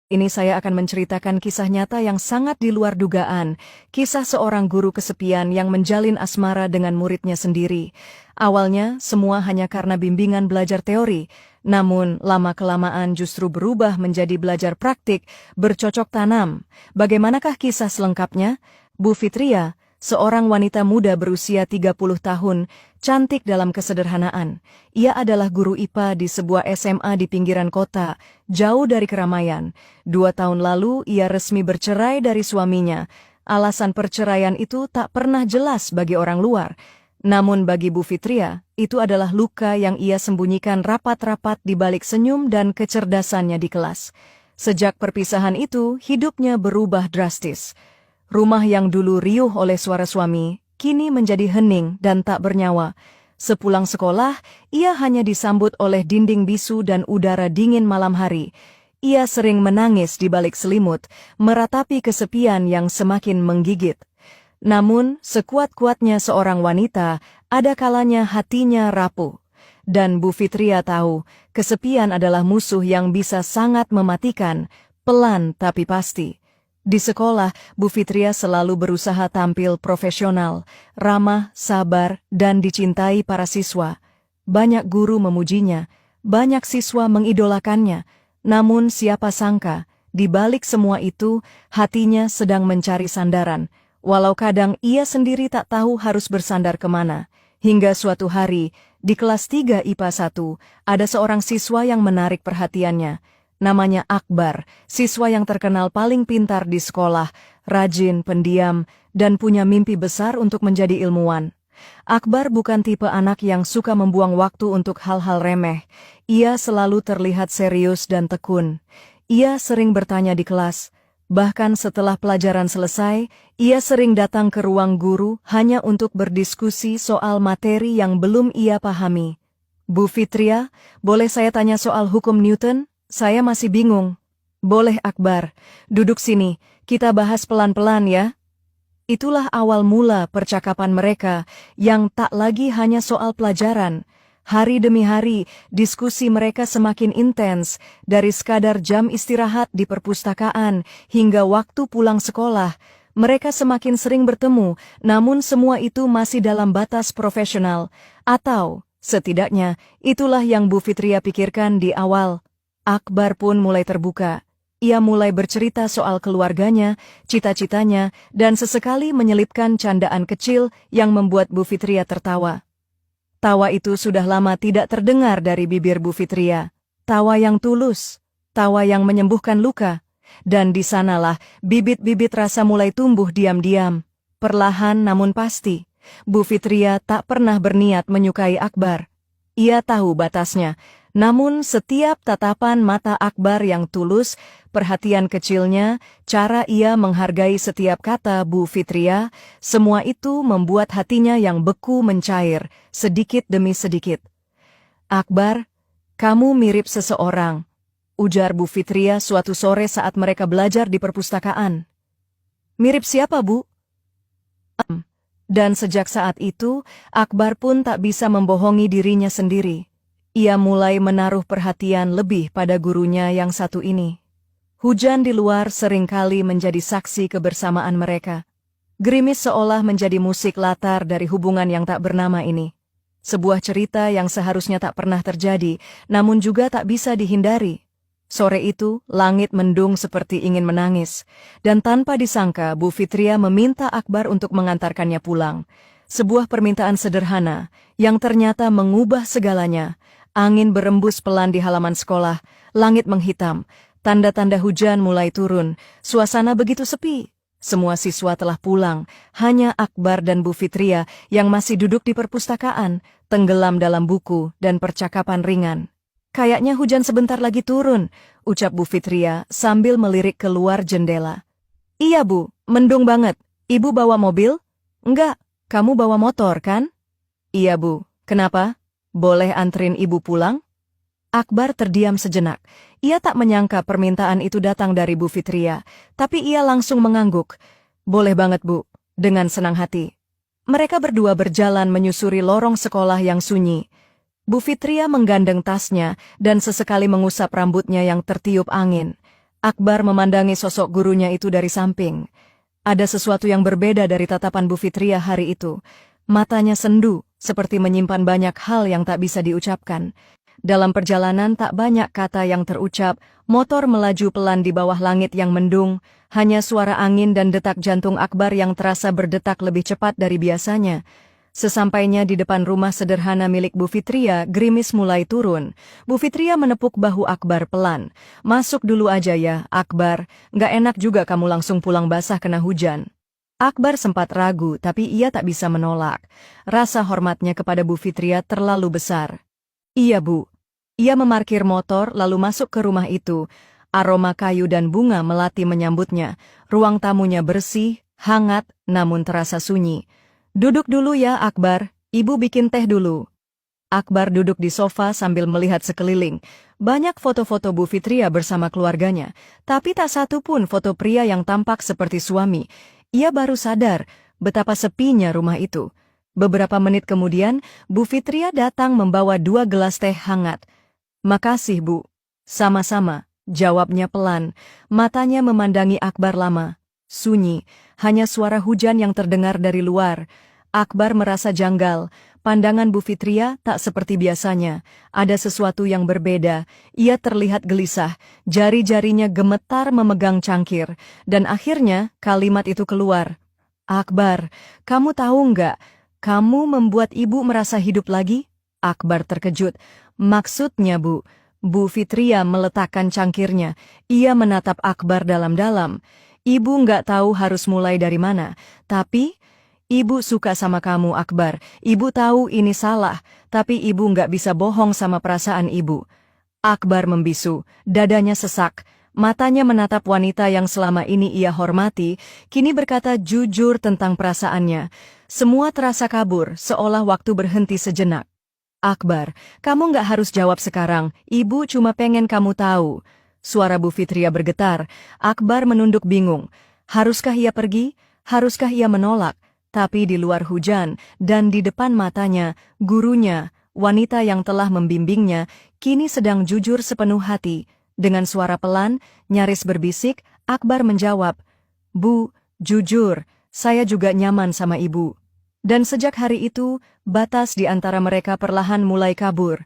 Ini saya akan menceritakan kisah nyata yang sangat di luar dugaan, kisah seorang guru kesepian yang menjalin asmara dengan muridnya sendiri. Awalnya, semua hanya karena bimbingan belajar teori, namun lama-kelamaan justru berubah menjadi belajar praktik, bercocok tanam. Bagaimanakah kisah selengkapnya? Bu Fitria, seorang wanita muda berusia 30 tahun, cantik dalam kesederhanaan. Ia adalah guru IPA di sebuah SMA di pinggiran kota, jauh dari keramaian. 2 tahun lalu ia resmi bercerai dari suaminya. Alasan perceraian itu tak pernah jelas bagi orang luar. Namun bagi Bu Fitria, itu adalah luka yang ia sembunyikan rapat-rapat di balik senyum dan kecerdasannya di kelas. Sejak perpisahan itu, hidupnya berubah drastis. Rumah yang dulu riuh oleh suara suami, kini menjadi hening dan tak bernyawa. Sepulang sekolah, ia hanya disambut oleh dinding bisu dan udara dingin malam hari. Ia sering menangis di balik selimut, meratapi kesepian yang semakin menggigit. Namun, sekuat-kuatnya seorang wanita, ada kalanya hatinya rapuh. Dan Bu Fitria tahu, kesepian adalah musuh yang bisa sangat mematikan, pelan tapi pasti. Di sekolah, Bu Fitria selalu berusaha tampil profesional, ramah, sabar, dan dicintai para siswa. Banyak guru memujinya, banyak siswa mengidolakannya. Namun siapa sangka, di balik semua itu, hatinya sedang mencari sandaran. Walau kadang ia sendiri tak tahu harus bersandar kemana. Hingga suatu hari, di kelas 3 IPA 1, ada seorang siswa yang menarik perhatiannya. Namanya Akbar, siswa yang terkenal paling pintar di sekolah, rajin, pendiam, dan punya mimpi besar untuk menjadi ilmuwan. Akbar bukan tipe anak yang suka membuang waktu untuk hal-hal remeh. Ia selalu terlihat serius dan tekun. Ia sering bertanya di kelas. Bahkan setelah pelajaran selesai, ia sering datang ke ruang guru hanya untuk berdiskusi soal materi yang belum ia pahami. Bu Fitria, boleh saya tanya soal hukum Newton? Saya masih bingung. Boleh Akbar, duduk sini, kita bahas pelan-pelan ya. Itulah awal mula percakapan mereka yang tak lagi hanya soal pelajaran. Hari demi hari, diskusi mereka semakin intens, dari sekadar jam istirahat di perpustakaan hingga waktu pulang sekolah. Mereka semakin sering bertemu, namun semua itu masih dalam batas profesional. Atau, setidaknya, itulah yang Bu Fitria pikirkan di awal. Akbar pun mulai terbuka. Ia mulai bercerita soal keluarganya, cita-citanya, dan sesekali menyelipkan candaan kecil yang membuat Bu Fitria tertawa. Tawa itu sudah lama tidak terdengar dari bibir Bu Fitria. Tawa yang tulus, tawa yang menyembuhkan luka. Dan di sanalah bibit-bibit rasa mulai tumbuh diam-diam. Perlahan namun pasti, Bu Fitria tak pernah berniat menyukai Akbar. Ia tahu batasnya, namun setiap tatapan mata Akbar yang tulus, perhatian kecilnya, cara ia menghargai setiap kata Bu Fitria, semua itu membuat hatinya yang beku mencair, sedikit demi sedikit. Akbar, kamu mirip seseorang, ujar Bu Fitria suatu sore saat mereka belajar di perpustakaan. Mirip siapa, Bu? Dan sejak saat itu, Akbar pun tak bisa membohongi dirinya sendiri. Ia mulai menaruh perhatian lebih pada gurunya yang satu ini. Hujan di luar seringkali menjadi saksi kebersamaan mereka. Gerimis seolah menjadi musik latar dari hubungan yang tak bernama ini. Sebuah cerita yang seharusnya tak pernah terjadi, namun juga tak bisa dihindari. Sore itu, langit mendung seperti ingin menangis, dan tanpa disangka Bu Fitria meminta Akbar untuk mengantarkannya pulang. Sebuah permintaan sederhana, yang ternyata mengubah segalanya. Angin berembus pelan di halaman sekolah, langit menghitam, tanda-tanda hujan mulai turun, suasana begitu sepi. Semua siswa telah pulang, hanya Akbar dan Bu Fitria yang masih duduk di perpustakaan, tenggelam dalam buku dan percakapan ringan. Kayaknya hujan sebentar lagi turun, ucap Bu Fitria sambil melirik keluar jendela. Iya Bu, mendung banget. Ibu bawa mobil? Enggak, kamu bawa motor kan? Iya Bu, kenapa? Boleh anterin ibu pulang? Akbar terdiam sejenak. Ia tak menyangka permintaan itu datang dari Bu Fitria, tapi ia langsung mengangguk. Boleh banget Bu, dengan senang hati. Mereka berdua berjalan menyusuri lorong sekolah yang sunyi. Bu Fitria menggandeng tasnya dan sesekali mengusap rambutnya yang tertiup angin. Akbar memandangi sosok gurunya itu dari samping. Ada sesuatu yang berbeda dari tatapan Bu Fitria hari itu. Matanya sendu, seperti menyimpan banyak hal yang tak bisa diucapkan. Dalam perjalanan tak banyak kata yang terucap, motor melaju pelan di bawah langit yang mendung, hanya suara angin dan detak jantung Akbar yang terasa berdetak lebih cepat dari biasanya. Sesampainya di depan rumah sederhana milik Bu Fitria, gerimis mulai turun. Bu Fitria menepuk bahu Akbar pelan. "Masuk dulu aja ya, Akbar. Nggak enak juga kamu langsung pulang basah kena hujan." Akbar sempat ragu, tapi ia tak bisa menolak. Rasa hormatnya kepada Bu Fitria terlalu besar. "Iya, Bu." Ia memarkir motor lalu masuk ke rumah itu. Aroma kayu dan bunga melati menyambutnya. Ruang tamunya bersih, hangat, namun terasa sunyi. "Duduk dulu ya, Akbar. Ibu bikin teh dulu." Akbar duduk di sofa sambil melihat sekeliling. Banyak foto-foto Bu Fitria bersama keluarganya, tapi tak satu pun foto pria yang tampak seperti suami. Ia baru sadar betapa sepinya rumah itu. Beberapa menit kemudian, Bu Fitria datang membawa 2 gelas teh hangat. "Makasih, Bu." "Sama-sama," jawabnya pelan. Matanya memandangi Akbar lama. Sunyi, hanya suara hujan yang terdengar dari luar. Akbar merasa janggal. Pandangan Bu Fitria tak seperti biasanya. Ada sesuatu yang berbeda. Ia terlihat gelisah. Jari-jarinya gemetar memegang cangkir. Dan akhirnya kalimat itu keluar. "Akbar, kamu tahu nggak? Kamu membuat ibu merasa hidup lagi?" Akbar terkejut. "Maksudnya, Bu?" Bu Fitria meletakkan cangkirnya. Ia menatap Akbar dalam-dalam. "Ibu nggak tahu harus mulai dari mana, tapi ibu suka sama kamu, Akbar. Ibu tahu ini salah, tapi ibu nggak bisa bohong sama perasaan ibu." Akbar membisu, dadanya sesak. Matanya menatap wanita yang selama ini ia hormati, kini berkata jujur tentang perasaannya. Semua terasa kabur, seolah waktu berhenti sejenak. "Akbar, kamu nggak harus jawab sekarang, ibu cuma pengen kamu tahu." Suara Bu Fitria bergetar. Akbar menunduk bingung. Haruskah ia pergi? Haruskah ia menolak? Tapi di luar hujan, dan di depan matanya, gurunya, wanita yang telah membimbingnya, kini sedang jujur sepenuh hati. Dengan suara pelan, nyaris berbisik, Akbar menjawab, "Bu, jujur, saya juga nyaman sama ibu." Dan sejak hari itu, batas di antara mereka perlahan mulai kabur.